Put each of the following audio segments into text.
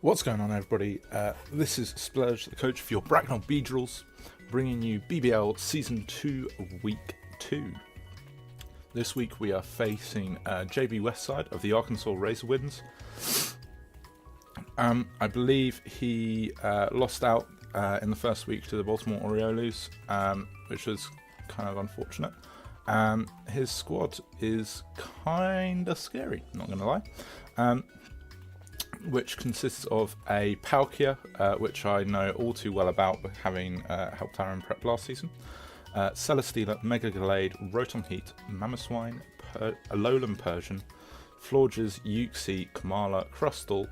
What's going on, everybody? This is Splurge, the coach for your Bracknell Beedrills, bringing you BBL Season 2, Week 2. This week we are facing JB Westside of the Arkansas Razorwinds. I believe he lost out in the first week to the Baltimore Orioles, which was kind of unfortunate. His squad is kind of scary, not going to lie. Which consists of a Palkia, which I know all too well about, having helped Aaron prep last season. Celesteela, Mega Gallade, Rotom Heat, Mamoswine, Alolan Persian, Florges, Uxie, Kamala, Crustle,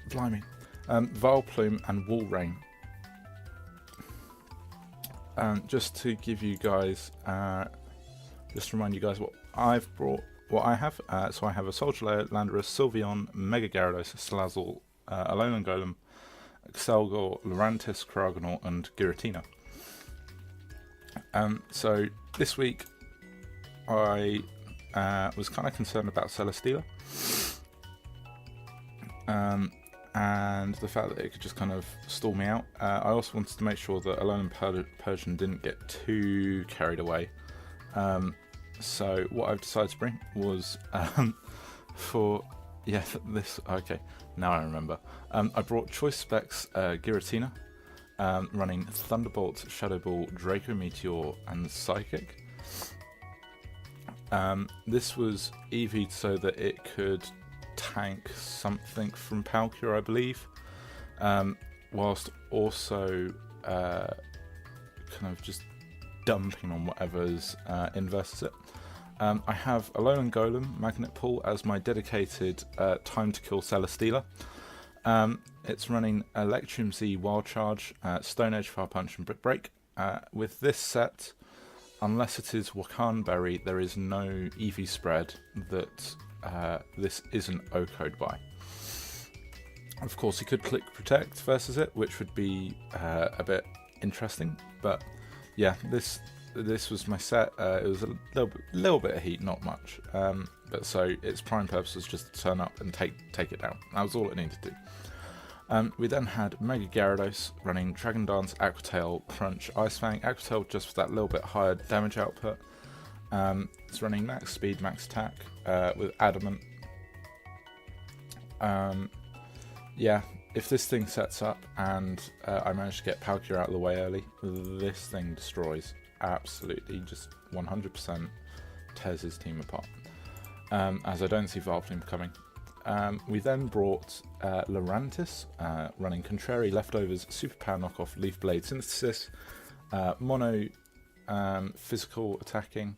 Blimey, Vileplume, and Walrein. Just to give you guys, just to remind you guys what I've brought. What I have, so I have a Solgaleo, Landorus, Sylveon, Mega Gyarados, Salazzle, Alolan Golem, Excelgor, Lurantis, Cryogonal, and Giratina. So this week I was kind of concerned about Celesteela, and the fact that it could just kind of stall me out. I also wanted to make sure that Alolan Persian didn't get too carried away. So what I've decided to bring was okay, now I remember. I brought Choice Specs Giratina, running Thunderbolt, Shadow Ball, Draco Meteor, and Psychic. This was EV'd so that it could tank something from Palkia, I believe, whilst also kind of just dumping on whatever's inverses it. I have Alolan Golem, Magnet Pull as my dedicated time to kill Celesteela. It's running Electrum Z, Wild Charge, Stone Edge, Fire Punch, and Brick Break. With this set, unless it is Wakan Berry, there is no EV spread that this isn't O-code by. Of course, you could click Protect versus it, which would be a bit interesting, but yeah, this was my set. It was a little bit of heat, not much, but so its prime purpose was just to turn up and take it down. That was all it needed to do. We then had Mega Gyarados running Dragon Dance, Aqua Tail, Crunch, Ice Fang. Aqua Tail just for that little bit higher damage output. It's running max speed, max attack with Adamant. Yeah, if this thing sets up and I manage to get Palkia out of the way early, this thing destroys. Absolutely, just 100% tears his team apart. As I don't see Vileplume coming. We then brought Lurantis, running Contrary, Leftovers, Superpower Knockoff, Leaf Blade Synthesis, Mono Physical Attacking.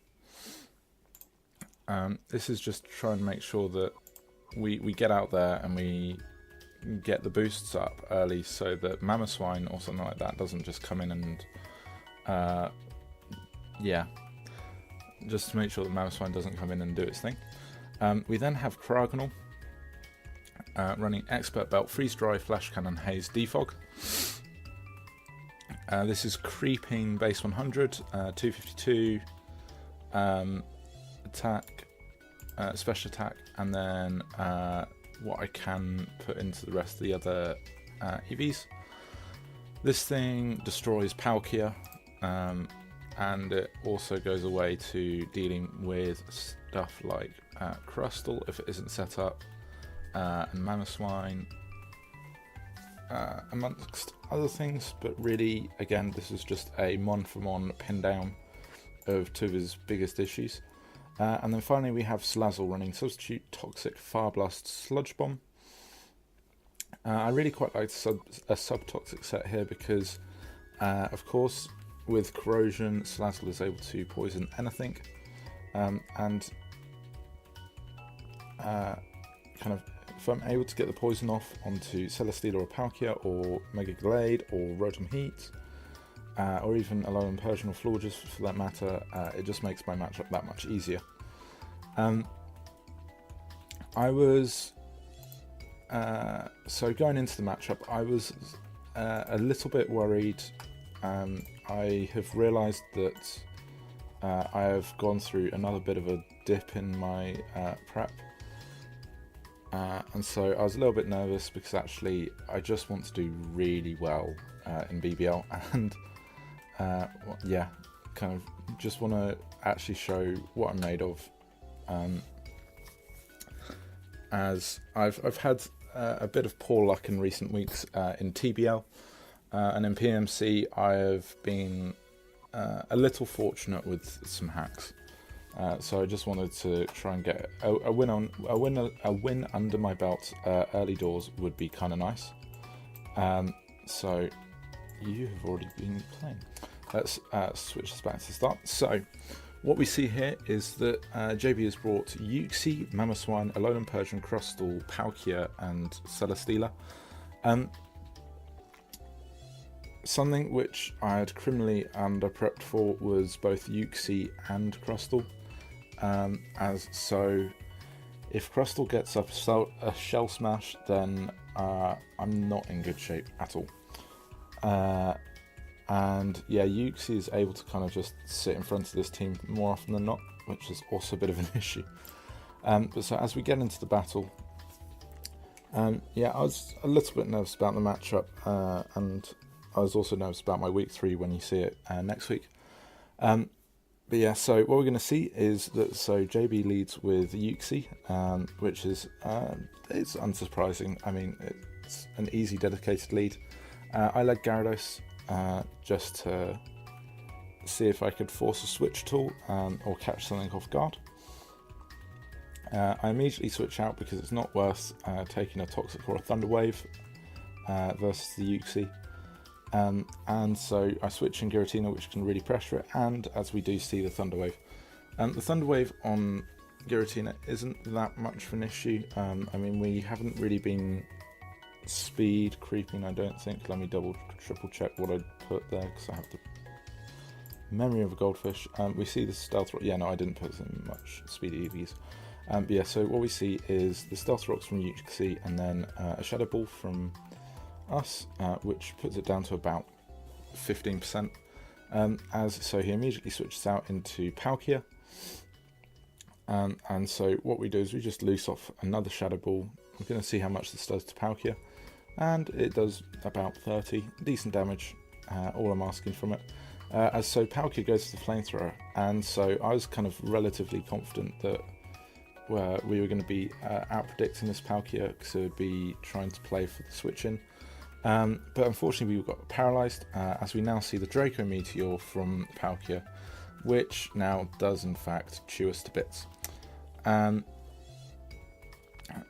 This is just trying to make sure that we get out there and we get the boosts up early so that Mamoswine or something like that doesn't just come in and yeah, just to make sure that Mamoswine doesn't come in and do its thing. We then have Cryogonal, running Expert Belt, Freeze Dry, Flash Cannon, Haze, Defog. This is creeping base 100, 252, attack, special attack, and then what I can put into the rest of the other EVs. This thing destroys Palkia, and it also goes away to dealing with stuff like Crustle if it isn't set up, and Mamoswine, amongst other things. But really, again, this is just a mon-for-mon pin down of two of his biggest issues. And then finally we have Salazzle running Substitute, Toxic, Fire Blast, Sludge Bomb. I really quite like a sub-toxic set here because, of course, with Corrosion, Salazzle is able to poison anything, and kind of if I'm able to get the poison off onto Celesteela or Palkia or Mega Gallade or Rotom Heat, or even Alolan Persian or Florges for that matter, it just makes my matchup that much easier. I was so going into the matchup, I was a little bit worried. I have realised that I have gone through another bit of a dip in my prep, And so I was a little bit nervous because actually I just want to do really well in BBL, and yeah, kind of just want to actually show what I'm made of. As I've had a bit of poor luck in recent weeks in TBL, and in PMC I have been a little fortunate with some hacks. So I just wanted to try and get a win under my belt early doors would be kind of nice. So you have already been playing. Let's switch this back to the start. So what we see here is that JB has brought Euxie, Mamoswine, Alolan Persian, Crustle, Palkia, and Celesteela. Something which I had criminally under-prepped for was both Euxie and Crustle. So if Crustle gets a Shell Smash, then I'm not in good shape at all. And yeah, Euxie is able to kind of just sit in front of this team more often than not, which is also a bit of an issue. But so as we get into the battle, yeah, I was a little bit nervous about the matchup, and I was also nervous about my week 3 when you see it next week. But yeah, so what we're going to see is that JB leads with Euxie, which is it's unsurprising. I mean, it's an easy dedicated lead. I led Gyarados just to see if I could force a switch tool or catch something off guard. I immediately switch out because it's not worth taking a Toxic or a Thunder Wave versus the Euxie. And so I switch in Giratina, which can really pressure it, and as we do see the Thunder Wave. The Thunder Wave on Giratina isn't that much of an issue. I mean, we haven't really been speed creeping, I don't think. Let me triple check what I put there, because I have the memory of a goldfish. We see the Stealth Rock. Yeah, no, I didn't put in much speed EVs. But yeah, so what we see is the Stealth Rocks from Euxie, and then a Shadow Ball from us, which puts it down to about 15%. So he immediately switches out into Palkia, and so what we do is we just loose off another Shadow Ball. We're going to see how much this does to Palkia, and it does about 30, decent damage, all I'm asking from it. So Palkia goes to the Flamethrower, and so I was kind of relatively confident that we were going to be out predicting this Palkia, because it would be trying to play for the switch in. But unfortunately we got paralysed, as we now see the Draco Meteor from Palkia, which now does in fact chew us to bits.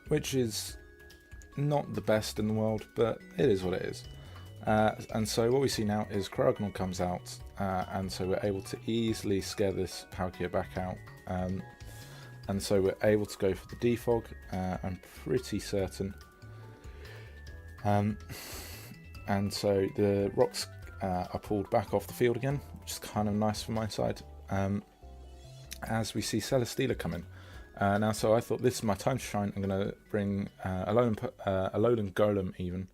Which is not the best in the world, but it is what it is. And so what we see now is Cryogonal comes out, and so we're able to easily scare this Palkia back out. And so we're able to go for the Defog, I'm pretty certain. And so the rocks are pulled back off the field again, which is kind of nice from my side. As we see Celesteela come in. Now, so I thought this is my time to shine. I'm going to bring Alolan Golem even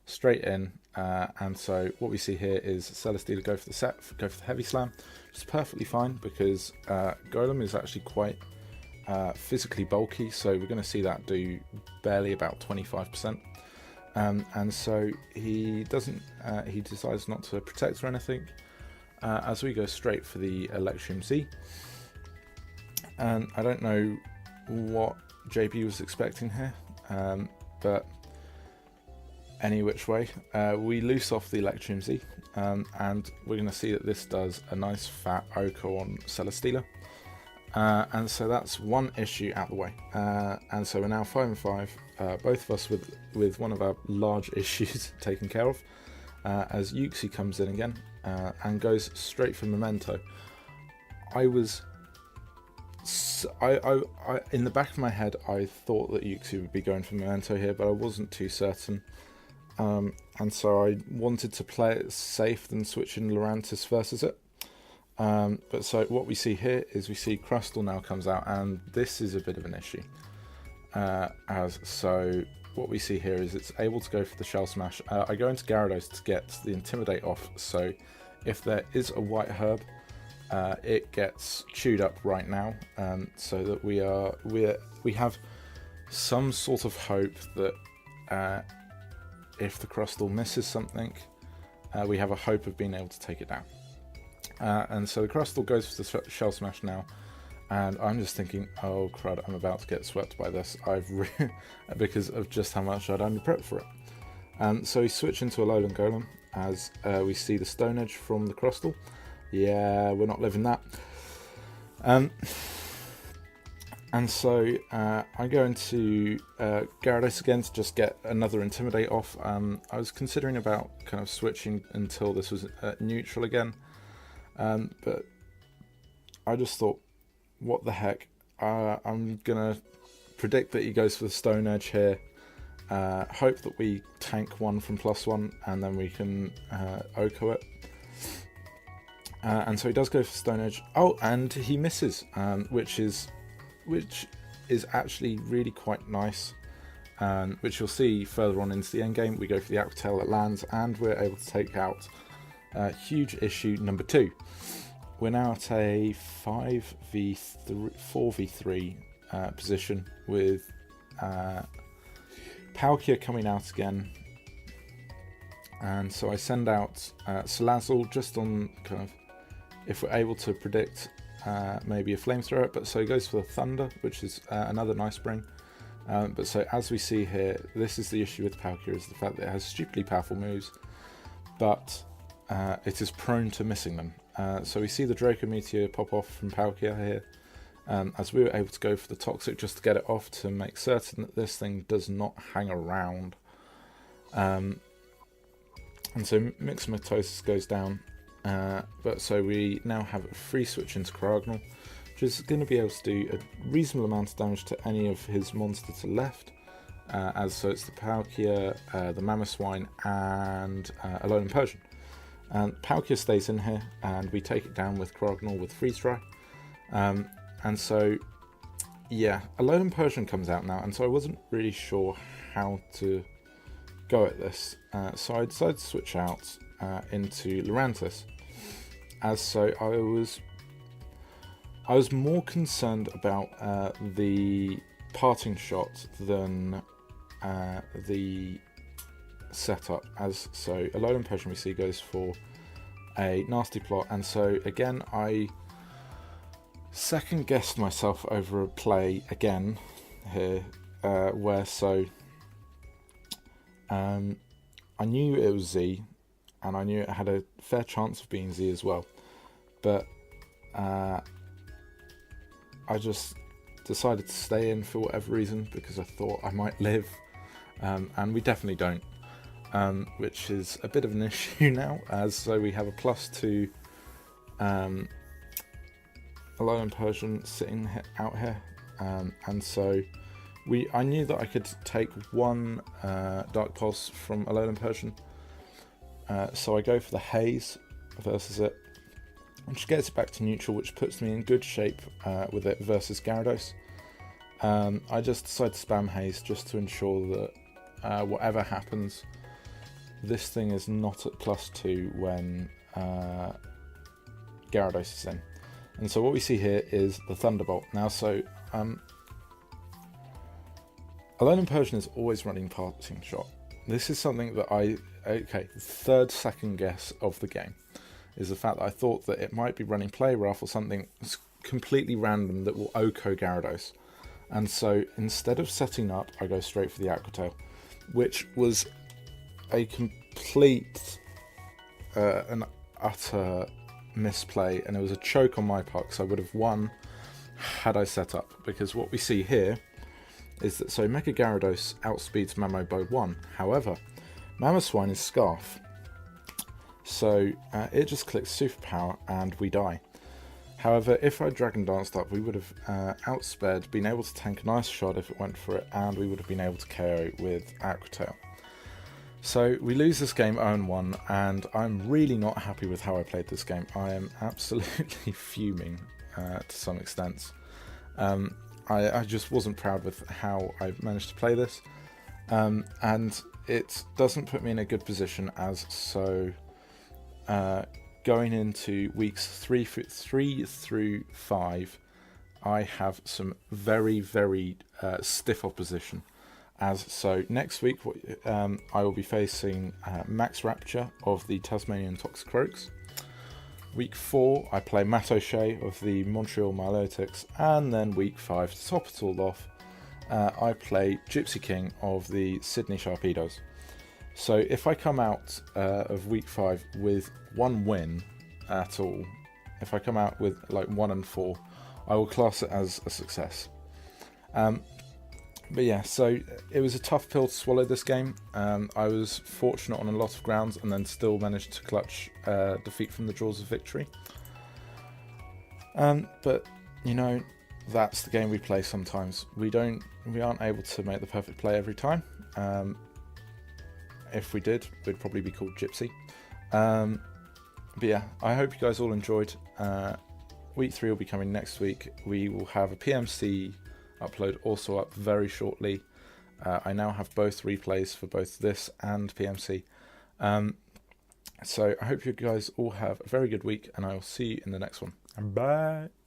straight in. And so what we see here is Celesteela go for the Heavy Slam, which is perfectly fine because Golem is actually quite physically bulky, so we're going to see that do barely about 25%. And so he decides not to protect or anything, as we go straight for the Electrium Z. And I don't know what JB was expecting here, but any which way, we loose off the Electrium Z, and we're going to see that this does a nice fat Oko on Celesteela. And so that's one issue out the way, and so we're now 5-5, both of us with one of our large issues taken care of, as Euxie comes in again and goes straight for Memento. I in the back of my head I thought that Euxie would be going for Memento here, but I wasn't too certain, and so I wanted to play it safe than switch in Lurantis versus it. But so what we see here is we see Crustle now comes out, and this is a bit of an issue. So what we see here is it's able to go for the Shell Smash. I go into Gyarados to get the Intimidate off, so if there is a White Herb, it gets chewed up right now, so that we have some sort of hope that if the Crustal misses something, we have a hope of being able to take it down. And so the Crustal goes for the Shell Smash now, and I'm just thinking, oh crud, I'm about to get swept by this. Because of just how much I'd only prepped for it. So we switch into a Alolan Golem as we see the Stone Edge from the Crustal. Yeah, we're not living that. And so I go into Gyarados again to just get another Intimidate off. I was considering about kind of switching until this was neutral again. But I just thought, what the heck, I'm going to predict that he goes for the Stone Edge here, hope that we tank one from +1 and then we can Oko it. And so he does go for Stone Edge. Oh, and he misses, which is actually really quite nice, which you'll see further on into the end game. We go for the Aqua Tail that lands, and we're able to take out huge issue number 2. We're now at a 4v3 position with Palkia coming out again. And so I send out Salazzle just on kind of if we're able to predict maybe a Flamethrower. But so he goes for the Thunder, which is another nice bring. But so as we see here, this is the issue with Palkia, is the fact that it has stupidly powerful moves, but it is prone to missing them. So we see the Draco Meteor pop off from Palkia here, as we were able to go for the Toxic just to get it off to make certain that this thing does not hang around. And so Mixomatosis goes down, but so we now have a free switch into Caragnal, which is going to be able to do a reasonable amount of damage to any of his monsters to left. So it's the Palkia, the Mamoswine, and Alolan Persian. And Palkia stays in here, and we take it down with Caragnal with Freeze Dry. And so, yeah, Alolan Persian comes out now, and so I wasn't really sure how to go at this. So I decided to switch out into Lurantis. As so, I was more concerned about the parting shot than the setup. As so, Alolan Persian we see goes for a nasty plot, and so again I second guessed myself over a play again here, where so I knew it was Z, and I knew it had a fair chance of being Z as well, but I just decided to stay in for whatever reason, because I thought I might live, and we definitely don't, which is a bit of an issue now, as so we have a +2 Alolan Persian sitting out here, and so I knew that I could take one Dark Pulse from Alolan Persian, so I go for the Haze versus it, which gets it back to neutral, which puts me in good shape with it versus Gyarados. I just decided to spam Haze just to ensure that whatever happens, this thing is not at +2 when Gyarados is in. And so what we see here is the Thunderbolt. Now, so Alolan Persian is always running Parting Shot. This is something that the third second guess of the game is the fact that I thought that it might be running Play Rough or something completely random that will Oko Gyarados. And so instead of setting up, I go straight for the Aqua Tail, which was a complete and utter misplay, and it was a choke on my part, because I would have won had I set up, because what we see here is that so Mega Gyarados outspeeds Mamo by 1, however Mamoswine is Scarf, so it just clicks Superpower and we die. However, if I Dragon Danced up, we would have outsped, been able to tank a nice shot if it went for it, and we would have been able to KO with Aqua Tail. So we lose this game 0-1, and I'm really not happy with how I played this game. I am absolutely fuming to some extent. I just wasn't proud with how I managed to play this, and it doesn't put me in a good position, as so going into weeks 3 through 5, I have some very stiff opposition. So next week, I will be facing Max Rapture of the Tasmanian Toxicroaks. Week 4, I play Matt O'Shea of the Montreal Milotics, and then week 5, to top it all off, I play Gypsy King of the Sydney Sharpedos. So if I come out of week 5 with 1 win at all, if I come out with like 1 and 4, I will class it as a success. But yeah, so it was a tough pill to swallow this game. I was fortunate on a lot of grounds and then still managed to clutch defeat from the jaws of victory. But you know, that's the game we play sometimes. We aren't able to make the perfect play every time. If we did, we'd probably be called Gypsy. But yeah, I hope you guys all enjoyed. Week 3 will be coming next week. We will have a PMC upload also up very shortly. I now have both replays for both this and PMC. So I hope you guys all have a very good week, and I will see you in the next one. Bye!